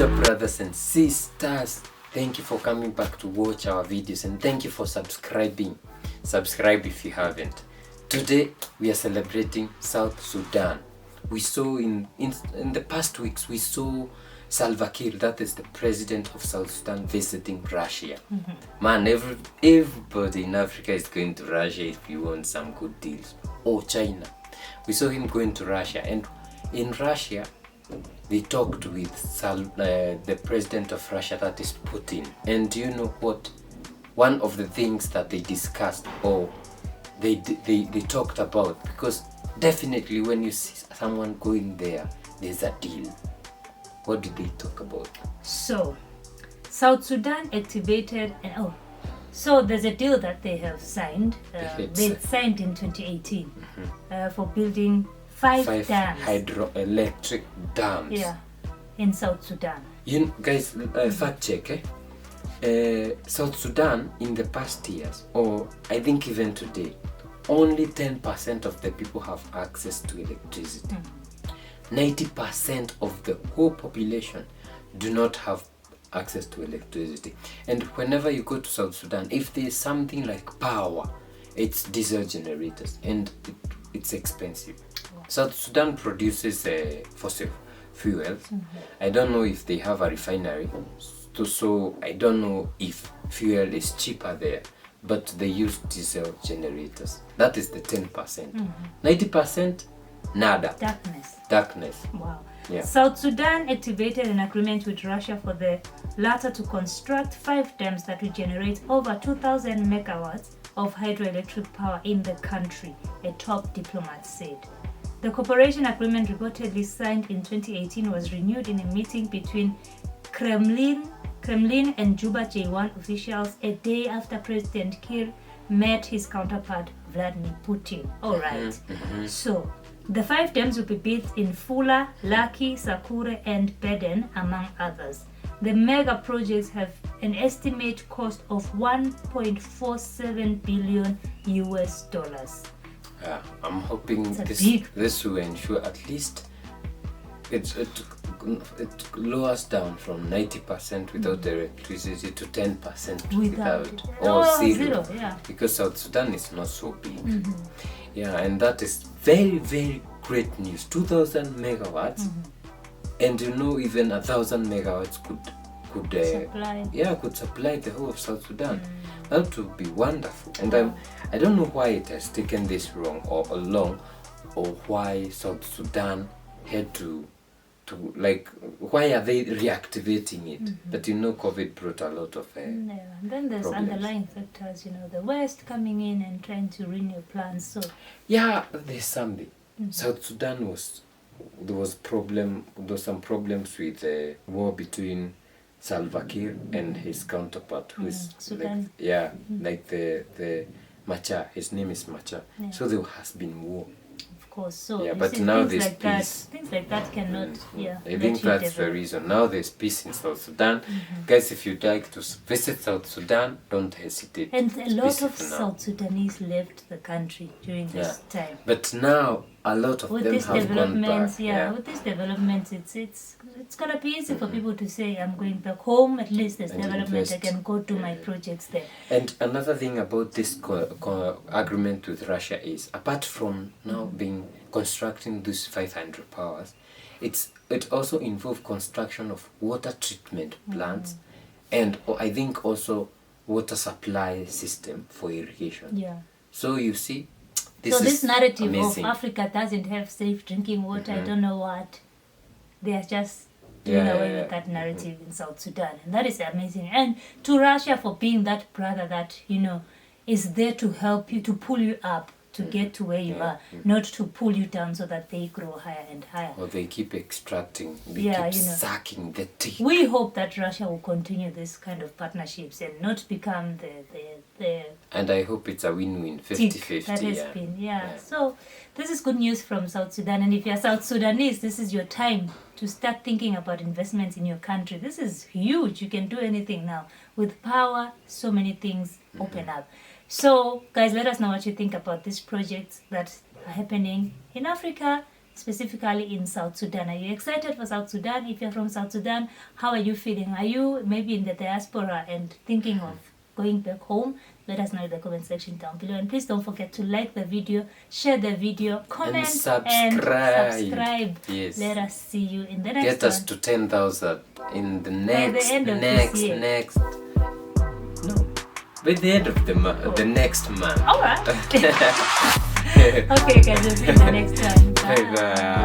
up, brothers and sisters? Thank you for coming back to watch our videos, and thank you for subscribing. Subscribe if you haven't. Today we are celebrating South Sudan. We saw in the past weeks, we saw Salva Kiir, that is the president of South Sudan, visiting Russia. Man, everybody in Africa is going to Russia if you want some good deals. Or China. We saw him going to Russia, and in Russia they talked with the president of Russia, that is Putin. And you know what? One of the things that they discussed, or they talked about, because definitely when you see someone going there, there's a deal. What did they talk about? So, South Sudan activated, so there's a deal that they have signed. They signed in 2018 for building five dams. Hydroelectric dams. Yeah, in South Sudan. You know, guys, fact check. South Sudan in the past years, or I think even today, only 10% of the people have access to electricity. 90% of the whole population do not have access to electricity. And whenever you go to South Sudan, if there's something like power, it's diesel generators, and it's expensive. South Sudan produces fossil fuels. I don't know if they have a refinery, so I don't know if fuel is cheaper there, but they use diesel generators. That is the 10%. 90%, nada. Darkness. Wow. Yeah. South Sudan activated an agreement with Russia for the latter to construct 5 dams that will generate over 2,000 megawatts of hydroelectric power in the country, a top diplomat said. The cooperation agreement, reportedly signed in 2018, was renewed in a meeting between Kremlin and Juba J1 officials a day after President Kiir met his counterpart Vladimir Putin. All right. So, the 5 dams will be built in Fula, Laki, Sakure, and Beden, among others. The mega projects have an estimate cost of $1.47 billion US. Yeah, I'm hoping this will ensure at least it lowers down from 90% without electricity to 10% without, or zero. Yeah. Because South Sudan is not so big. Yeah, and that is very, very great news. 2,000 megawatts, and you know, even 1,000 megawatts could supply the whole of South Sudan. That would be wonderful. And I don't know why it has taken this long, or why South Sudan had to why are they reactivating it? But you know, COVID brought a lot of and then there's problems. underlying factors, you know, the West coming in and trying to renew plans. So yeah, there's something. South Sudan there was some problems with the war between Salva Kiir and his counterpart, who is Sudan. like the Machar. His name is Machar. So there has been war. Of course. So yeah, but now there's like peace. Things like that cannot. I think that's the reason. Now there's peace in South Sudan. Guys, if you'd like to visit South Sudan, don't hesitate. And a lot of South Sudanese left the country during this time. But now a lot of them have gone back. With these developments, it's gonna be easy for people to say, I'm going back home. At least there's development. I can go do my projects there. And another thing about this agreement with Russia is, apart from now constructing these 500 powers, it also involves construction of water treatment plants, and I think also water supply system for irrigation. Yeah. So you see, this narrative amazing. of Africa doesn't have safe drinking water, I don't know what, they are just doing away with that narrative in South Sudan, and that is amazing. And to Russia for being that brother that, you know, is there to help you, to pull you up to get to where you are, not to pull you down so that they grow higher and higher. Or they keep extracting, keep sucking the teeth. We hope that Russia will continue this kind of partnerships and not become the and I hope it's a win-win, 50-50. That has been, So this is good news from South Sudan. And if you're South Sudanese, this is your time to start thinking about investments in your country. This is huge. You can do anything now. With power, so many things open up. So, guys, let us know what you think about these projects that are happening in Africa specifically in South Sudan. Are you excited for South Sudan? If you're from South Sudan, how are you feeling? Are you maybe in the diaspora and thinking of going back home? Let us know in the comment section down below. And please don't forget to like the video, share the video, comment, and subscribe. Yes. Let us see you in the next Get us to 10,000 in the next, by the end of by the end of the next month. Alright. Okay guys, we'll see you in the next one. Bye bye.